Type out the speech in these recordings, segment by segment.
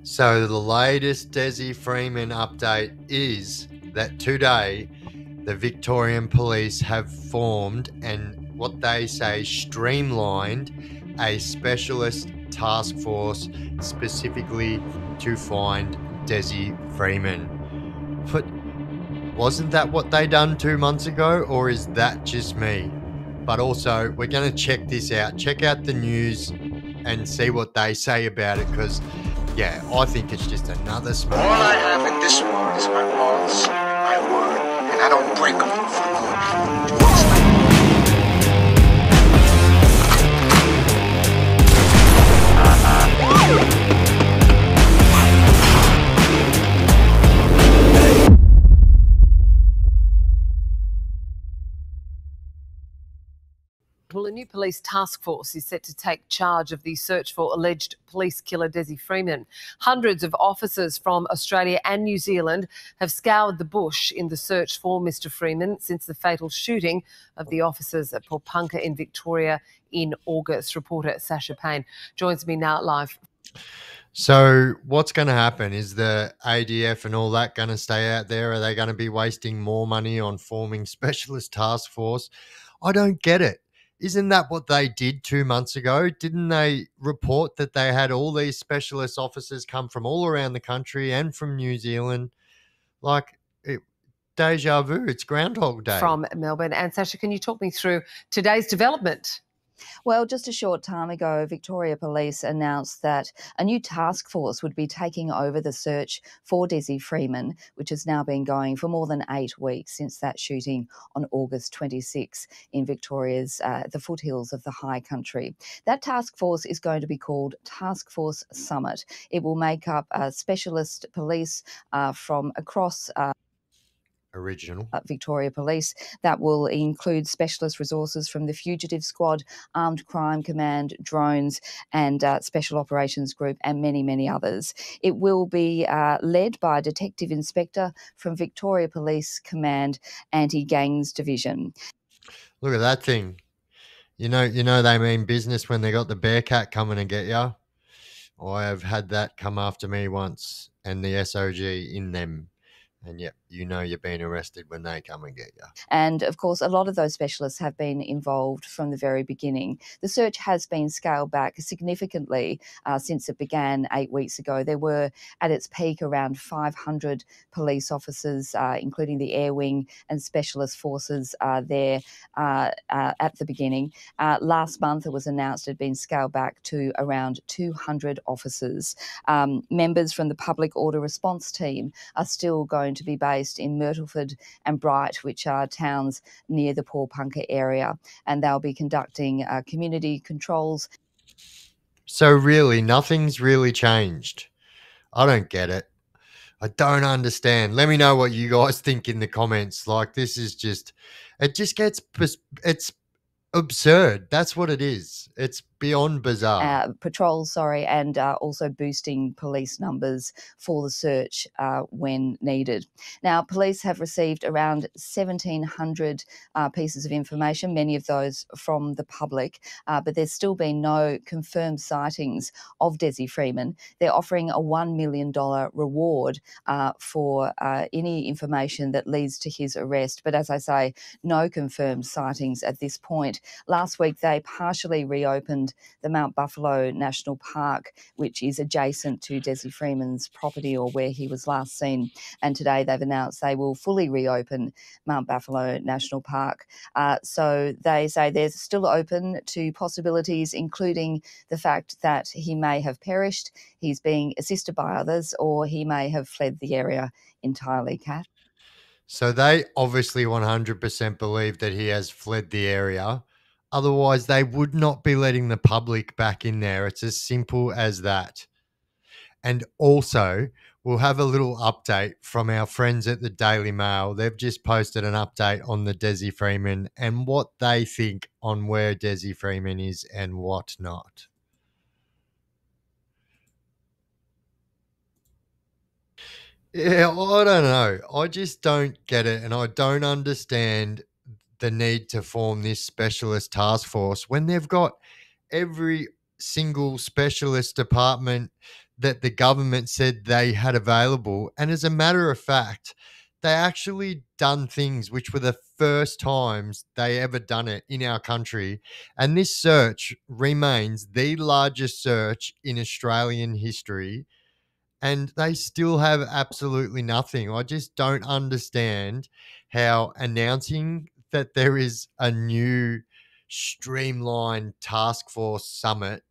So the latest Dezi Freeman update is that today the Victorian Police have formed and what they say streamlined a specialist task force specifically to find Dezi Freeman. But wasn't that what they done 2 months ago, or is that just me? But also, we're going to check this out. Check out the news and see what they say about it, because, yeah, I think it's just another smoke. All I have in this world is my laws, my word, and I don't break them for good. What's my Well, a new police task force is set to take charge of the search for alleged police killer Dezi Freeman. Hundreds of officers from Australia and New Zealand have scoured the bush in the search for Mr Freeman since the fatal shooting of the officers at Pawnpukka in Victoria in August. Reporter Sasha Payne joins me now live. So what's going to happen? Is the ADF and all that going to stay out there? Are they going to be wasting more money on forming specialist task force? I don't get it. Isn't that what they did 2 months ago? Didn't they report that they had all these specialist officers come from all around the country and from New Zealand? Like, deja vu, it's Groundhog Day. From Melbourne. And Sasha, can you talk me through today's development? Well, just a short time ago, Victoria Police announced that a new task force would be taking over the search for Dezi Freeman, which has now been going for more than 8 weeks since that shooting on August 26 in Victoria's the foothills of the high country. That task force is going to be called Task Force Summit. It will make up specialist police from across Original. Victoria Police. That will include specialist resources from the Fugitive Squad, Armed Crime Command, drones and Special Operations Group and many, many others. It will be led by a Detective Inspector from Victoria Police Command Anti-Gangs Division. Look at that thing. You know they mean business when they got the Bearcat coming to get you. I have had that come after me once and the SOG in them. And yep, you're being arrested when they come and get you. And of course, a lot of those specialists have been involved from the very beginning. The search has been scaled back significantly since it began 8 weeks ago. There were at its peak around 500 police officers, including the air wing and specialist forces there at the beginning. Last month, it was announced it had been scaled back to around 200 officers. Members from the Public Order Response Team are still going to be based in Myrtleford and Bright, which are towns near the Pawnpukka area, and they'll be conducting community controls. So really, nothing's really changed. I don't get it. I don't understand. Let me know what you guys think in the comments. Like, this is just, it's absurd. That's what it is. It's beyond bizarre. Patrols, and also boosting police numbers for the search when needed. Now, police have received around 1,700 pieces of information, many of those from the public, but there's still been no confirmed sightings of Dezi Freeman. They're offering a $1 million reward for any information that leads to his arrest. But as I say, no confirmed sightings at this point. Last week, they partially reopened the Mount Buffalo National Park, which is adjacent to Dezi Freeman's property or where he was last seen. And today they've announced they will fully reopen Mount Buffalo National Park. So they say they're still open to possibilities, including the fact that he may have perished, he's being assisted by others, or he may have fled the area entirely, Kat. So they obviously 100% believe that he has fled the area. Otherwise, they would not be letting the public back in there. It's as simple as that. And also, we'll have a little update from our friends at the Daily Mail. They've just posted an update on the Dezi Freeman and what they think on where Dezi Freeman is and what not. Yeah, I don't know. I just don't get it, and I don't understand the need to form this specialist task force when they've got every single specialist department that the government said they had available. And as a matter of fact, they actually done things which were the first times they ever done it in our country. And this search remains the largest search in Australian history. And they still have absolutely nothing. I just don't understand how announcing that there is a new streamlined task force summit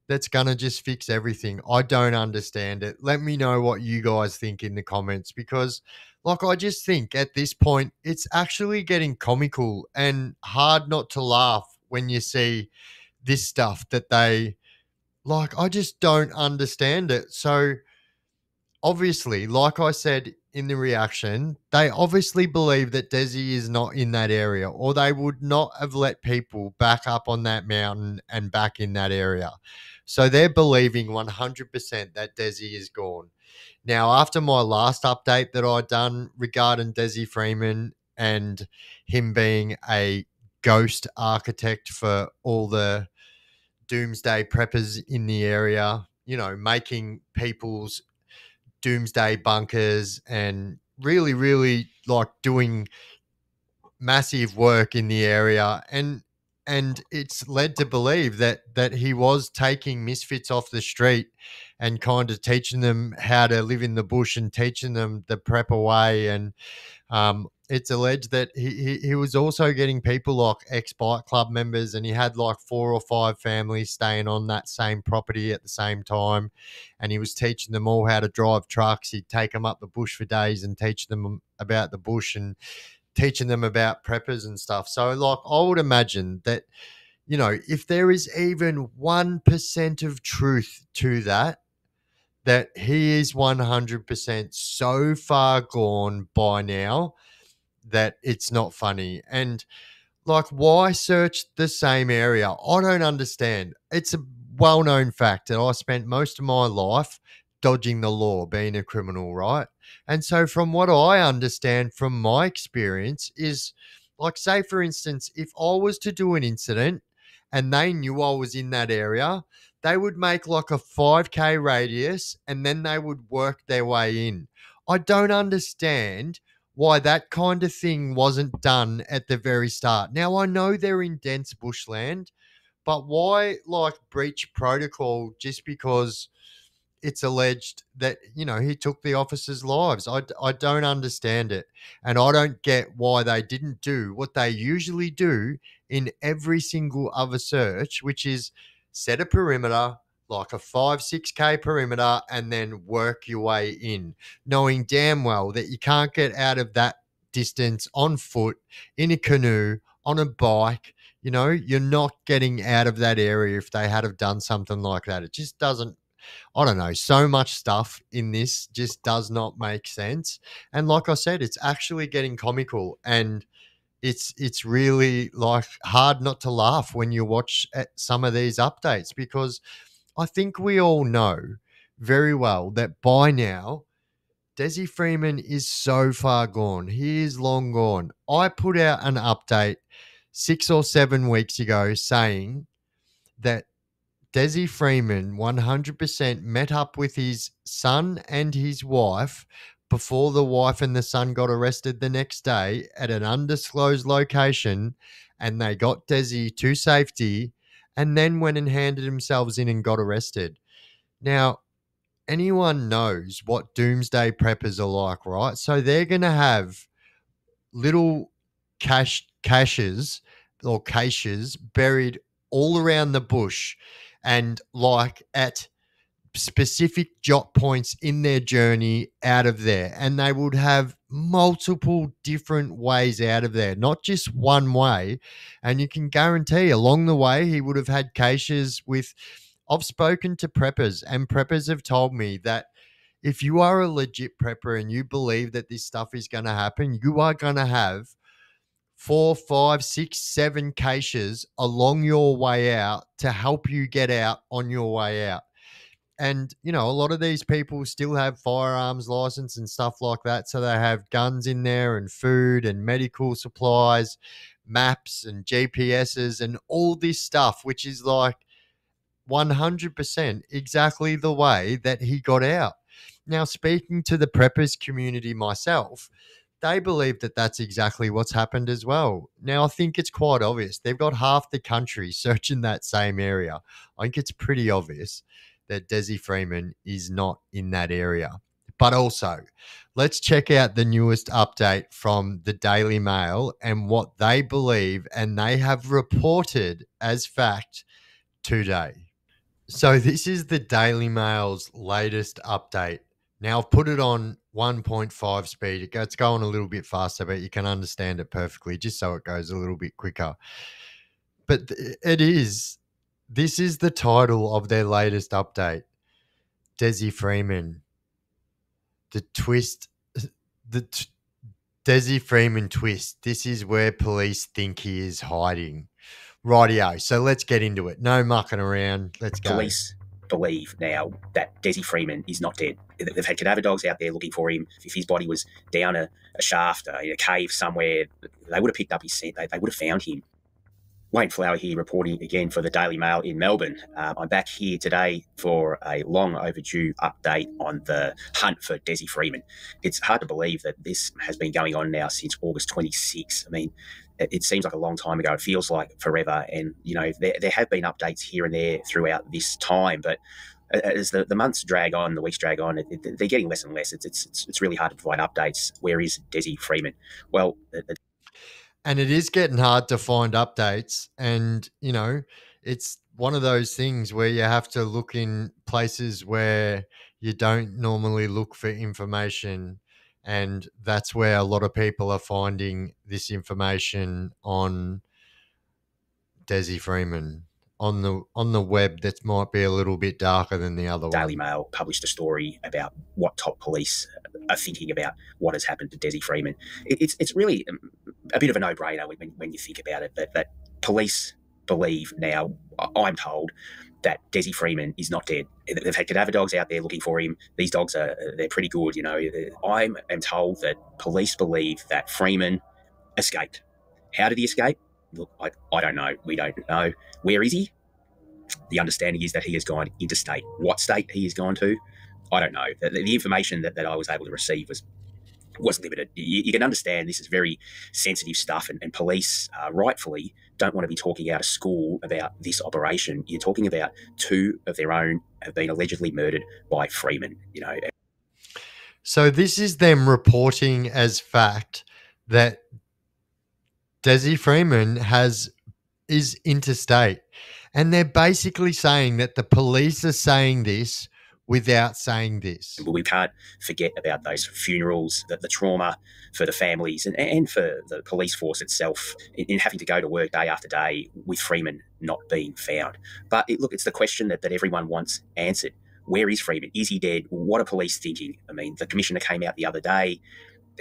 that's going to just fix everything. I don't understand it. Let me know what you guys think in the comments, because like I just think at this point it's actually getting comical and hard not to laugh when you see this stuff that they like. I just don't understand it. So obviously, like I said in the reaction, they obviously believe that Desi is not in that area, or they would not have let people back up on that mountain and back in that area. So they're believing 100% that Desi is gone. Now, after my last update that I done regarding Desi Freeman and him being a ghost architect for all the doomsday preppers in the area, you know, making people's doomsday bunkers and really, really like doing massive work in the area, and it's led to believe that he was taking misfits off the street and kind of teaching them how to live in the bush and teaching them the prepper way. And it's alleged that he was also getting people like ex-bike club members, and he had like 4 or 5 families staying on that same property at the same time, and he was teaching them all how to drive trucks. He'd take them up the bush for days and teach them about the bush and teaching them about preppers and stuff. So like I would imagine that, you know, if there is even 1% of truth to that, that he is 100% so far gone by now that it's not funny. And like, why search the same area? I don't understand. It's a well known fact that I spent most of my life dodging the law, being a criminal, right? And so, from what I understand from my experience, is like, say, for instance, if I was to do an incident and they knew I was in that area, they would make like a 5K radius and then they would work their way in. I don't understand why that kind of thing wasn't done at the very start. Now, I know they're in dense bushland, but why like breach protocol just because it's alleged that, you know, he took the officers' lives? I don't understand it. And I don't get why they didn't do what they usually do in every single other search, which is set a perimeter, like a 5-6K perimeter, and then work your way in, knowing damn well that you can't get out of that distance on foot, in a canoe, on a bike. You know, you're not getting out of that area if they had have done something like that. It just doesn't, I don't know, so much stuff in this just does not make sense. And like I said, it's actually getting comical, and it's really like hard not to laugh when you watch at some of these updates, because I think we all know very well that by now Desi Freeman is so far gone. He is long gone. I put out an update 6 or 7 weeks ago saying that Desi Freeman 100% met up with his son and his wife before the wife and the son got arrested the next day at an undisclosed location, and they got Desi to safety and then went and handed themselves in and got arrested. Now, anyone knows what doomsday preppers are like, right? So they're going to have little caches or caches buried all around the bush, and like at specific jot points in their journey out of there. And they would have multiple different ways out of there, not just one way. And you can guarantee along the way he would have had caches with, I've spoken to preppers, and preppers have told me that if you are a legit prepper and you believe that this stuff is going to happen, you are going to have 4, 5, 6, 7 caches along your way out to help you get out on your way out. And, you know, a lot of these people still have firearms license and stuff like that. So they have guns in there and food and medical supplies, maps and GPSs and all this stuff, which is like 100% exactly the way that he got out. Now, speaking to the preppers community myself, they believe that that's exactly what's happened as well. Now, I think it's quite obvious. They've got half the country searching that same area. I think it's pretty obvious that Dezi Freeman is not in that area. But also, let's check out the newest update from the Daily Mail and what they believe and they have reported as fact today. So, this is the Daily Mail's latest update. Now, I've put it on 1.5 speed. It's going a little bit faster, but you can understand it perfectly just so it goes a little bit quicker. But this is the title of their latest update. Dezi Freeman. The twist, Dezi Freeman twist. This is where police think he is hiding. Rightio. So let's get into it. No mucking around. Let's go. Police believe now that Dezi Freeman is not dead. They've had cadaver dogs out there looking for him. If his body was down a shaft, in a cave somewhere, they would have picked up his scent. They would have found him. Wayne Flower here reporting again for the Daily Mail in Melbourne. I'm back here today for a long overdue update on the hunt for Dezi Freeman. It's hard to believe that this has been going on now since August 26. I mean, it seems like a long time ago. It feels like forever. And, you know, there have been updates here and there throughout this time, but as the months drag on, the weeks drag on, they're getting less and less. It's really hard to provide updates. Where is Dezi Freeman? Well, and it is getting hard to find updates. And, you know, it's one of those things where you have to look in places where you don't normally look for information. And that's where a lot of people are finding this information on Dezi Freeman on the web that might be a little bit darker than the other Daily one. Mail published a story about what top police are thinking about what has happened to Dezi Freeman. It's really a bit of a no-brainer when you think about it, that police believe now, I'm told, that Dezi Freeman is not dead. They've had cadaver dogs out there looking for him. These dogs they're pretty good, you know. I am told that police believe that Freeman escaped. How did he escape? Look, I don't know. We don't know. Where is he? The understanding is that he has gone interstate. What state he has gone to, I don't know. The information that I was able to receive was limited. You can understand this is very sensitive stuff, and police rightfully don't want to be talking out of school about this operation. You're talking about two of their own have been allegedly murdered by Freeman, you know. So this is them reporting as fact that Dezi Freeman is interstate. And they're basically saying that the police are saying this without saying this. We can't forget about those funerals, the trauma for the families and for the police force itself in having to go to work day after day with Freeman not being found. But look, it's the question that everyone wants answered. Where is Freeman? Is he dead? What are police thinking? I mean, the commissioner came out the other day.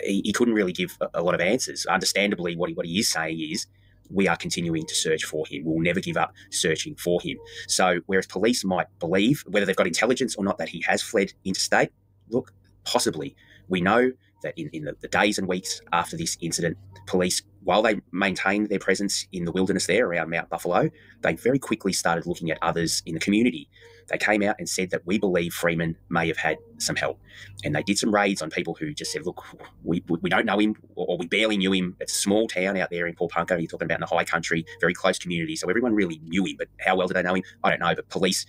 He couldn't really give a lot of answers. Understandably, what he is saying is, we are continuing to search for him. We'll never give up searching for him. So whereas police might believe, whether they've got intelligence or not, that he has fled interstate, look, possibly. We know that in the days and weeks after this incident, police, while they maintained their presence in the wilderness there around Mount Buffalo, they very quickly started looking at others in the community. They came out and said that we believe Freeman may have had some help. And they did some raids on people who just said, look, we don't know him, or we barely knew him. It's a small town out there in Paul You're talking about in the high country, very close community. So everyone really knew him. But how well did they know him? I don't know. But police,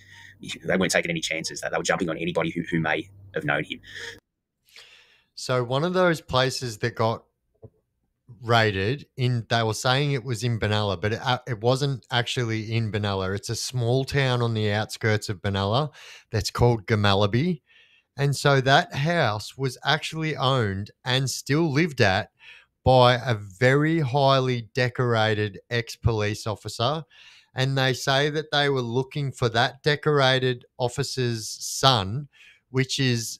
they weren't taking any chances. They were jumping on anybody who may have known him. So one of those places that got raided they were saying it was in Benalla, but it wasn't actually in Benalla. It's a small town on the outskirts of Benalla that's called Gamalaby. And so that house was actually owned and still lived at by a very highly decorated ex-police officer. And they say that they were looking for that decorated officer's son, which is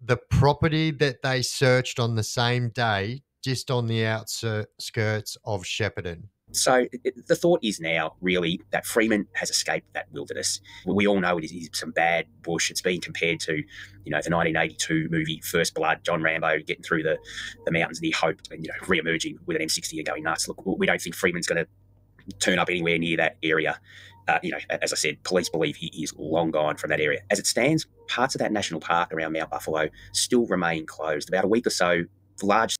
the property that they searched on the same day, just on the outskirts of Shepparton. So the thought is now really that Freeman has escaped that wilderness. We all know it is some bad bush. It's been compared to, you know, the 1982 movie First Blood, John Rambo getting through the mountains near Hope and, you know, re-emerging with an M60 and going nuts. Look, we don't think Freeman's going to turn up anywhere near that area. as I said, police believe he is long gone from that area. As it stands, parts of that national park around Mount Buffalo still remain closed. About a week or so, large.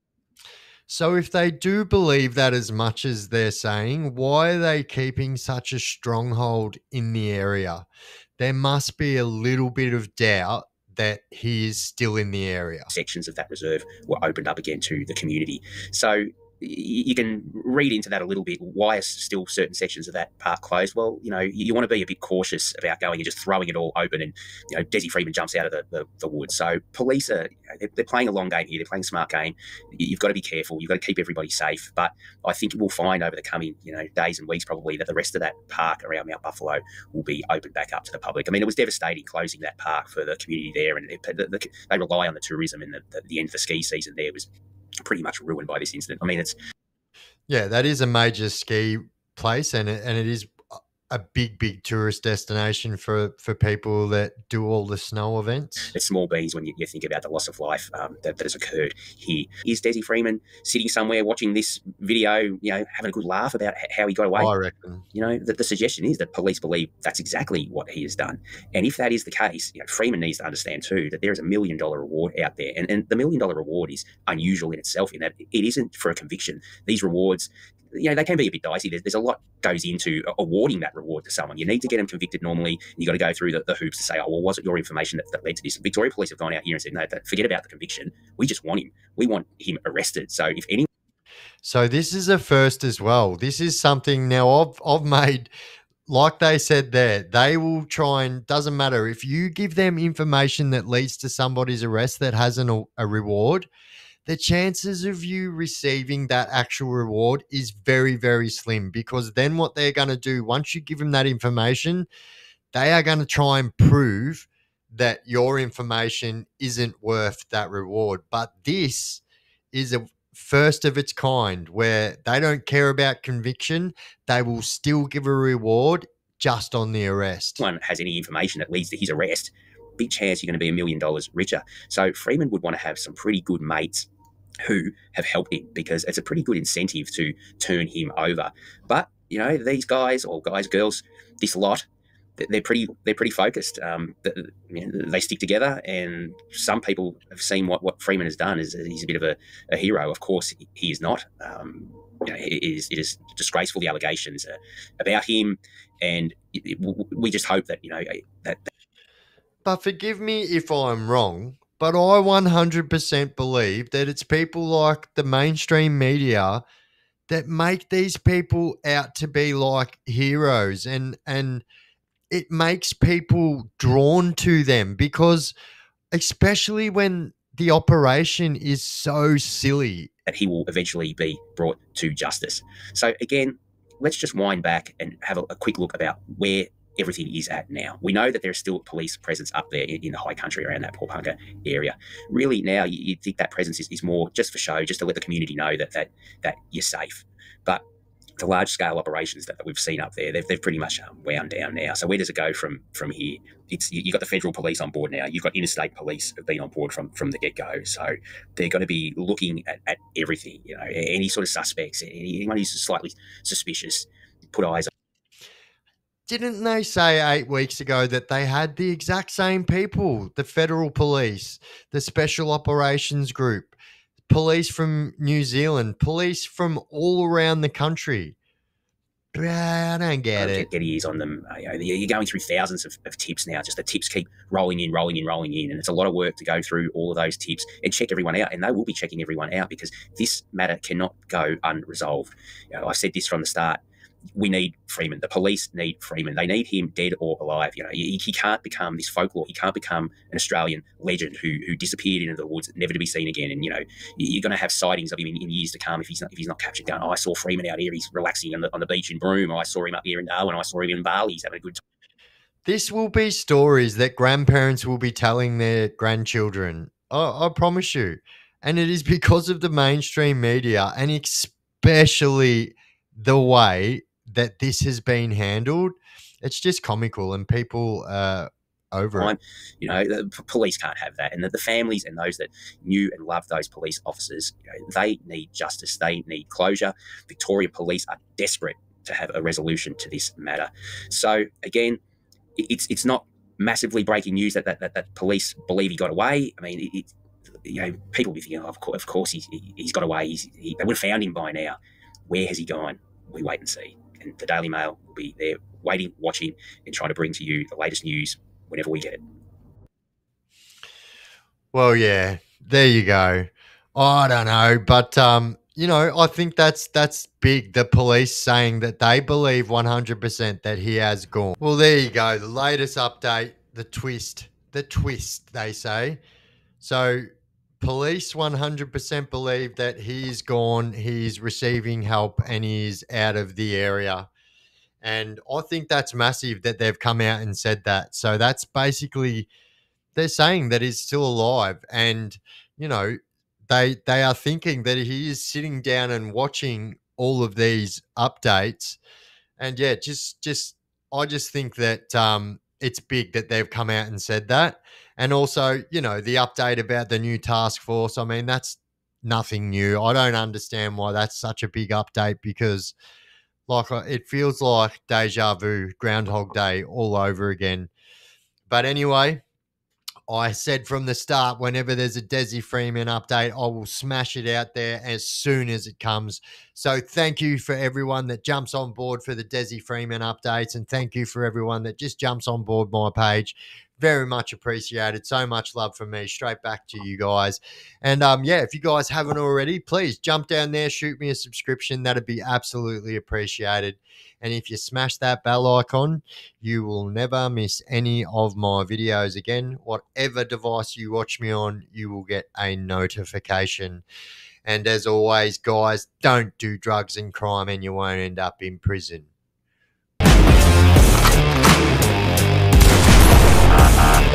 So if they do believe that as much as they're saying, why are they keeping such a stronghold in the area? There must be a little bit of doubt that he is still in the area. Sections of that reserve were opened up again to the community. So you can read into that a little bit. Why are still certain sections of that park closed? Well, you want to be a bit cautious about going and just throwing it all open and, Dezi Freeman jumps out of the woods. So police are, they're playing a long game here. They're playing a smart game. You've got to be careful. You've got to keep everybody safe. But I think we'll find over the coming, days and weeks probably that the rest of that park around Mount Buffalo will be opened back up to the public. I mean, it was devastating closing that park for the community there, and they rely on the tourism, and the end of the ski season there was pretty much ruined by this incident. I mean, that is a major ski place, and it is a big tourist destination for people that do all the snow events. It's small beans when you think about the loss of life that has occurred here. Is Dezi Freeman sitting somewhere watching this video, having a good laugh about how he got away? I reckon. The suggestion is that police believe that's exactly what he has done. And if that is the case, Freeman needs to understand too that there is $1 million reward out there. And the $1 million reward is unusual in itself in that it isn't for a conviction. These rewards, they can be a bit dicey. There's a lot goes into awarding that reward to someone. You need to get them convicted normally. You got to go through the hoops to say, oh, well, was it your information that led to this? Victoria Police have gone out here and said, no, forget about the conviction. We just want him. We want him arrested. So if anyone... So this is a first as well. This is something now I've made, like they said there, they will try and, doesn't matter, if you give them information that leads to somebody's arrest that has a reward, the chances of you receiving that actual reward is very, very slim, because then what they're going to do, once you give them that information, they are going to try and prove that your information isn't worth that reward. But this is a first of its kind where they don't care about conviction. They will still give a reward just on the arrest. One has any information that leads to his arrest, big chance you're going to be $1 million richer. So Freeman would want to have some pretty good mates who have helped him, because it's a pretty good incentive to turn him over. But these guys, or guys, girls, this lot, they're pretty focused. They stick together, and some people have seen what Freeman has done. He's a bit of a hero. Of course, he is not. It is disgraceful, the allegations about him, and we just hope that that. But forgive me if I'm wrong, but I 100% believe that it's people like the mainstream media that make these people out to be like heroes, and it makes people drawn to them, because especially when the operation is so silly. That he will eventually be brought to justice. So again, let's just wind back and have a quick look about where everything is at now. We know that there's still police presence up there in the high country around that Pawnpukka area. Really now you'd think that presence is more just for show, just to let the community know that you're safe. But the large-scale operations that we've seen up there, they've pretty much wound down now. So where does it go from here? You've got the federal police on board now. You've got interstate police have been on board from the get-go. So they're going to be looking at everything, any sort of suspects, anyone who's slightly suspicious, put eyes on. Didn't they say 8 weeks ago that they had the exact same people, the federal police, the special operations group, police from New Zealand, police from all around the country? I don't get it. Get ears on them. You're going through thousands of tips now. Just the tips keep rolling in. And it's a lot of work to go through all of those tips and check everyone out. And they will be checking everyone out, because this matter cannot go unresolved. I've said this from the start. We need Freeman. The police need Freeman. They need him dead or alive. He can't become this folklore. He can't become an Australian legend who disappeared into the woods, never to be seen again. And you're going to have sightings of him in years to come if he's not captured. Going, I saw Freeman out here. He's relaxing on the beach in Broome. I saw him up here in Darwin. I saw him in Bali. He's having a good time. This will be stories that grandparents will be telling their grandchildren. I promise you. And it is because of the mainstream media, and especially the way that this has been handled. It's just comical, and people over it. The police can't have that, and the families and those that knew and loved those police officers, they need justice. They need closure. Victoria Police are desperate to have a resolution to this matter. So again, it's not massively breaking news that police believe he got away. I mean, people be thinking, oh, of course he's got away. They would have found him by now. Where has he gone? We wait and see. And the Daily Mail will be there waiting, watching, and trying to bring to you the latest news whenever we get it. Well, yeah, there you go. I don't know, but I think that's big. The police saying that they believe 100% that he has gone. Well, there you go. The latest update, the twist, they say. So police 100% believe that he's gone, he's receiving help, and he's out of the area. And I think that's massive that they've come out and said that. So that's basically, they're saying that he's still alive. And, they are thinking that he is sitting down and watching all of these updates. And yeah, I just think that it's big that they've come out and said that. And also, the update about the new task force. I mean, that's nothing new. I don't understand why that's such a big update, because it feels like deja vu, Groundhog Day all over again. But anyway, I said from the start, whenever there's a Dezi Freeman update, I will smash it out there as soon as it comes. So thank you for everyone that jumps on board for the Dezi Freeman updates, and thank you for everyone that just jumps on board my page. Very much appreciated. So much love from me. Straight back to you guys. And if you guys haven't already, please jump down there, shoot me a subscription. That'd be absolutely appreciated. And if you smash that bell icon, you will never miss any of my videos again. Whatever device you watch me on, you will get a notification. And as always, guys, don't do drugs and crime, and you won't end up in prison.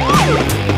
Woo!